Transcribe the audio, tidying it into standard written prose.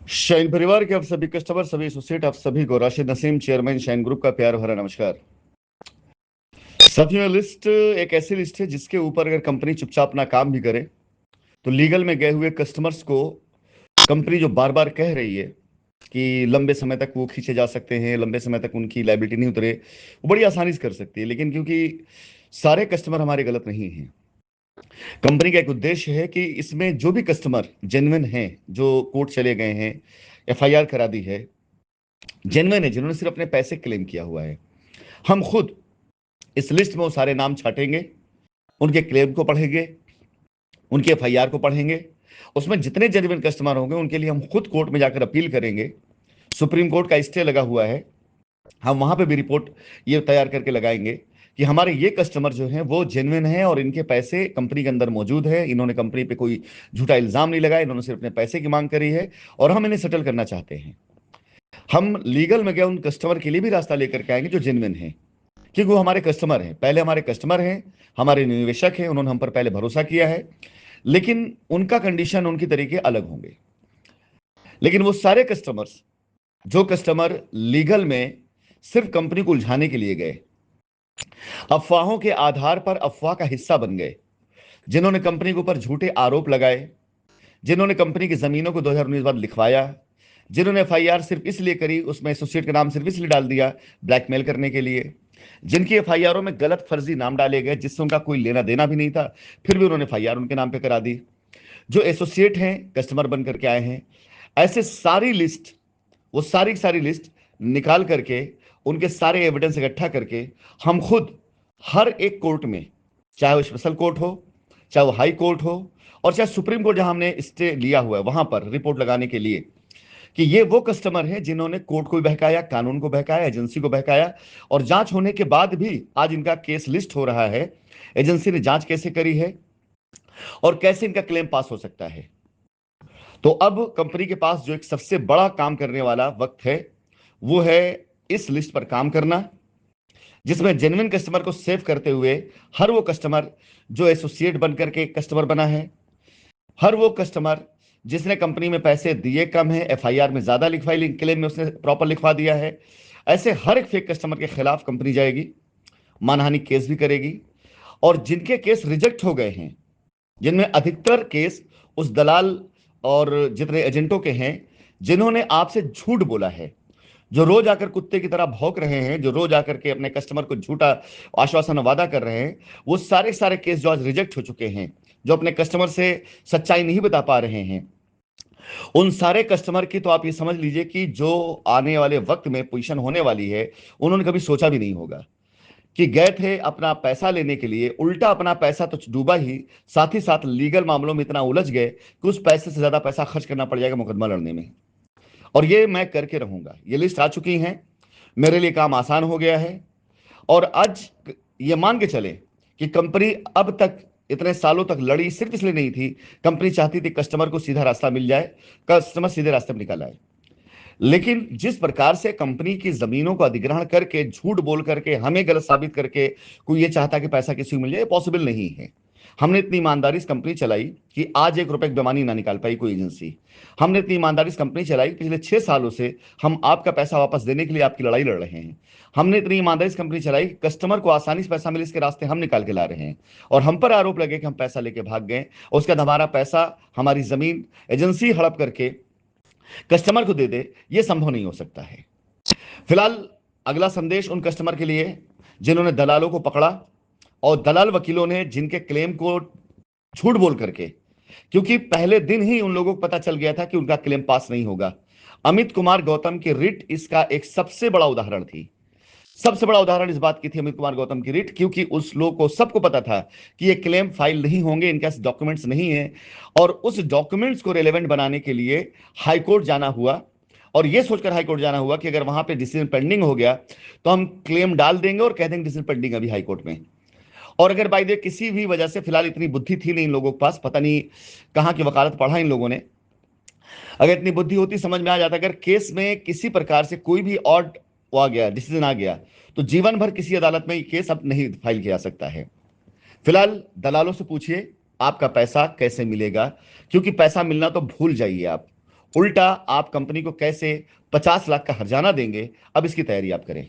Shine परिवार के आप सभी कस्टमर, सभी एसोसिएट, आप सभी को Rashid Naseem, chairman shine group का प्यार भरा नमस्कार। साथियों, लिस्ट एक ऐसी लिस्ट है जिसके ऊपर अगर कंपनी चुपचाप अपना काम भी करे तो लीगल में गए हुए कस्टमर्स को कंपनी जो बार बार कह रही है कि लंबे समय तक वो खींचे जा सकते हैं, लंबे समय तक उनकी लायबिलिटी नहीं उतरे, वो बड़ी आसानी से कर सकती है। लेकिन क्योंकि सारे कस्टमर हमारे गलत नहीं हैं, कंपनी का एक उद्देश्य है कि इसमें जो भी कस्टमर जेन्युइन हैं, जो कोर्ट चले गए हैं, एफआईआर करा दी है, जेन्युइन है, जिन्होंने सिर्फ अपने पैसे क्लेम किया हुआ है, हम खुद इस लिस्ट में वो सारे नाम छाटेंगे, उनके क्लेम को पढ़ेंगे, उनके एफआईआर को पढ़ेंगे। उसमें जितने जेन्युइन कस्टमर होंगे उनके लिए हम खुद कोर्ट में जाकर अपील करेंगे। सुप्रीम कोर्ट का स्टे लगा हुआ है, हम वहां पे भी रिपोर्ट ये तैयार करके लगाएंगे कि हमारे ये कस्टमर जो हैं वो जेन्युइन हैं और इनके पैसे कंपनी के अंदर मौजूद है, इन्होंने कंपनी पे कोई झूठा इल्जाम नहीं लगाया, इन्होंने सिर्फ अपने पैसे की मांग करी है और हम इन्हें सेटल करना चाहते हैं। हम लीगल में गए उन कस्टमर के लिए भी रास्ता लेकर के आएंगे जो जेन्युइन है, क्योंकि वो हमारे कस्टमर हैं, पहले हमारे कस्टमर हैं, हमारे निवेशक हैं, उन्होंने हम पर पहले भरोसा किया है। लेकिन उनका कंडीशन, उनके तरीके अलग होंगे। लेकिन वो सारे कस्टमर्स, जो कस्टमर लीगल में सिर्फ कंपनी को उलझाने के लिए गए, अफवाहों के आधार पर अफवाह का हिस्सा बन गए, जिन्होंने कंपनी के ऊपर झूठे आरोप लगाए, जिन्होंने कंपनी की जमीनों को 2019 बाद लिखवाया, जिन्होंने एफआईआर सिर्फ इसलिए करी, उसमें एसोसिएट का नाम सिर्फ इसलिए डाल दिया ब्लैकमेल करने के लिए, जिनकी एफआईआरों में गलत फर्जी नाम डाले गए जिससे उनका कोई लेना देना भी नहीं था, फिर भी उन्होंने एफआईआर उनके नाम पे करा दी, जो एसोसिएट हैं, कस्टमर बन करके आए हैं, ऐसे सारी लिस्ट, वो सारी की सारी लिस्ट निकाल करके, उनके सारे एविडेंस इकट्ठा करके हम खुद हर एक कोर्ट में, चाहे वो स्पेशल कोर्ट हो, चाहे वो हाई कोर्ट हो, और चाहे सुप्रीम कोर्ट जहां हमने स्टे लिया हुआ है, वहां पर रिपोर्ट लगाने के लिए कि ये वो कस्टमर हैं जिन्होंने कोर्ट को बहकाया, कानून को बहकाया, एजेंसी को बहकाया, और जांच होने के बाद भी आज इनका केस लिस्ट हो रहा है। एजेंसी ने जांच कैसे करी है और कैसे इनका क्लेम पास हो सकता है। तो अब कंपनी के पास जो एक सबसे बड़ा काम करने वाला वक्त है, वो है इस लिस्ट पर काम करना, जिसमें जेन्युइन कस्टमर को सेव करते हुए हर वो कस्टमर जो एसोसिएट बनकर के कस्टमर बना है, हर वो कस्टमर जिसने कंपनी में पैसे दिए कम है, एफआईआर में ज्यादा लिखवाई, क्लेम में उसने प्रॉपर लिखवा दिया है, ऐसे हर एक फेक कस्टमर के खिलाफ कंपनी जाएगी, मानहानि केस भी करेगी। और जिनके केस रिजेक्ट हो गए हैं, जिनमें अधिकतर केस उस दलाल और जितने एजेंटों के हैं जिन्होंने आपसे झूठ बोला है, जो रोज आकर कुत्ते की तरह भौंक रहे हैं, जो रोज आकर के अपने कस्टमर को झूठा आश्वासन वादा कर रहे हैं, वो सारे सारे केस जो आज रिजेक्ट हो चुके हैं, जो अपने कस्टमर से सच्चाई नहीं बता पा रहे हैं, उन सारे कस्टमर की तो आप ये समझ लीजिए कि जो आने वाले वक्त में पोजीशन होने वाली है, उन्होंने कभी सोचा भी नहीं होगा कि गए थे अपना पैसा लेने के लिए, उल्टा अपना पैसा तो डूबा ही, साथ ही साथ लीगल मामलों में इतना उलझ गए कि उस पैसे से ज्यादा पैसा खर्च करना पड़ जाएगा मुकदमा लड़ने में। और ये मैं करके रहूंगा। ये लिस्ट आ चुकी है, मेरे लिए काम आसान हो गया है। और आज ये मान के चले कि कंपनी अब तक इतने सालों तक लड़ी सिर्फ इसलिए नहीं थी, कंपनी चाहती थी कस्टमर को सीधा रास्ता मिल जाए, कस्टमर सीधे रास्ते में निकल आए। लेकिन जिस प्रकार से कंपनी की जमीनों को अधिग्रहण करके, झूठ बोल करके, हमें गलत साबित करके कोई ये चाहता कि पैसा किसी को मिल जाए, पॉसिबल नहीं है। हमने इतनी ईमानदारी से कंपनी चलाई कि आज 1 रुपए की बेईमानी ना निकाल पाई कोई एजेंसी। हमने इतनी ईमानदारी से कंपनी चलाई, पिछले 6 सालों से हम आपका पैसा वापस देने के लिए आपकी लड़ाई लड़ रहे हैं। हमने इतनी ईमानदारी से कंपनी चलाई, कस्टमर को आसानी से पैसा मिले इसके रास्ते हम निकाल के ला रहे हैं। और हम पर आरोप लगे कि हम पैसा लेके भाग गए, उसके बाद हमारा पैसा, हमारी जमीन एजेंसी हड़प करके कस्टमर को दे दे, ये संभव नहीं हो सकता है। फिलहाल अगला संदेश उन कस्टमर के लिए जिन्होंने दलालों को पकड़ा और दलाल वकीलों ने जिनके क्लेम को झूठ बोल करके, क्योंकि पहले दिन ही उन लोगों को पता चल गया था कि उनका क्लेम पास नहीं होगा। अमित कुमार गौतम की रिट इसका एक सबसे बड़ा उदाहरण थी। सबसे बड़ा उदाहरण इस बात की थी अमित कुमार गौतम की रिट, क्योंकि उस लोग को सबको पता था कि ये क्लेम फाइल नहीं होंगे, इनके पास डॉक्यूमेंट्स नहीं है, और उस डॉक्यूमेंट्स को रेलेवेंट बनाने के लिए हाईकोर्ट जाना हुआ। और यह सोचकर हाईकोर्ट जाना हुआ कि अगर वहां पे डिसीजन पेंडिंग हो गया तो हम क्लेम डाल देंगे और कह देंगे डिसीजन पेंडिंग अभी हाईकोर्ट में। और अगर बाय द किसी भी वजह से, फिलहाल इतनी बुद्धि थी नहीं इन लोगों के पास, पता नहीं कहां की वकालत पढ़ा इन लोगों ने, अगर इतनी बुद्धि होती समझ में आ जाता, अगर केस में किसी प्रकार से कोई भी और आ गया, डिसीजन आ गया, तो जीवन भर किसी अदालत में केस अब नहीं फाइल किया जा सकता है। फिलहाल दलालों से पूछिए आपका पैसा कैसे मिलेगा, क्योंकि पैसा मिलना तो भूल जाइए आप, उल्टा आप कंपनी को कैसे 50 लाख का हर्जाना देंगे, अब इसकी तैयारी आप करें।